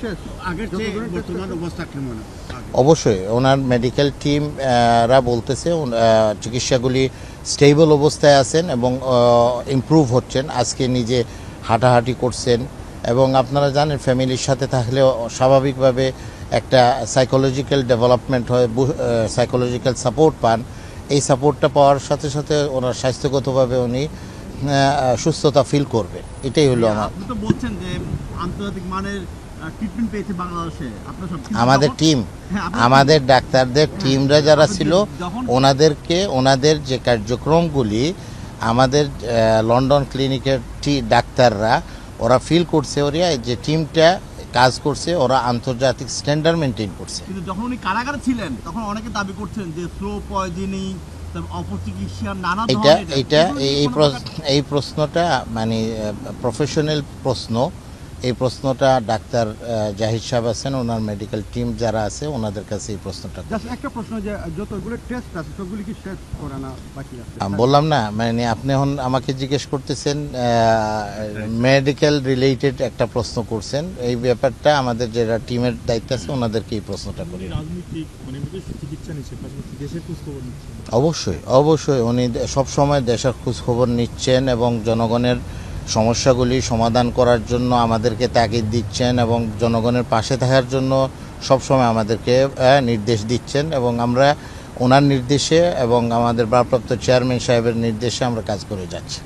শেষ? আগের চেয়ে বর্তমান অবস্থা কেমন? অবশ্যই ওনার মেডিকেল টিমরা বলতেছে চিকিৎসাগুলি স্টেবল অবস্থায় আছেন এবং ইমপ্রুভ হচ্ছেন। আজকে নিজে হাঁটাহাঁটি করছেন এবং আপনারা জানেন ফ্যামিলির সাথে থাকলে স্বাভাবিকভাবে একটা সাইকোলজিক্যাল ডেভেলপমেন্ট হয়, সাইকোলজিক্যাল সাপোর্ট পান। এই সাপোর্টটা পাওয়ার সাথে সাথে ওনার স্বাস্থ্যগতভাবে উনি সুস্থতা ফিল করবেন। এটাই হলো আমার। আপনি তো বলছেন যে আন্তর্জাতিক মানের ট্রিটমেন্ট পেয়েছে বাংলাদেশে, আপনার সব আমাদের টিম, আমাদের ডাক্তারদের টিমরা যারা ছিল ওনাদের যে কার্যক্রমগুলি আমাদের লন্ডন ক্লিনিকের ডাক্তাররা ওরা ফিল করছে, ওরা যে টিমটা কাজ করছে ওরা আন্তর্জাতিক স্ট্যান্ডার্ড মেনটেন করছে। কিন্তু যখন উনি কারাগারে ছিলেন তখন অনেকে দাবি করছেন যে স্লো পয়জনিং, অপচিকিৎসা, নানা এই প্রশ্নটা মানে প্রফেশনাল প্রশ্ন। এই প্রশ্নটা ডাক্তার জাহিদ সাহেব আছেন, ওনার মেডিকেল টিম যারা আছে ওনাদের কাছে এই প্রশ্নটা। একটা প্রশ্ন, যে যতগুলো টেস্ট আছে সবগুলো কি শেষ করানো বাকি আছে? বললাম না, মানে আপনি এখন আমাকে জিজ্ঞেস করতেছেন মেডিকেল রিলেটেড একটা প্রশ্ন করছেন। এই ব্যাপারটা আমাদের যারা টিমের দায়িত্ব আছে ওনাদেরকে এই প্রশ্নটা করি। অবশ্যই উনি সবসময় দেশের খোঁজখবর নিচ্ছেন এবং জনগণের সমস্যাগুলি সমাধান করার জন্য আমাদেরকে তাগিদ দিচ্ছেন এবং জনগণের পাশে থাকার জন্য সবসময় আমাদেরকে নির্দেশ দিচ্ছেন এবং আমরা ওনার নির্দেশে এবং আমাদের ভারপ্রাপ্ত চেয়ারম্যান সাহেবের নির্দেশে আমরা কাজ করে যাচ্ছি।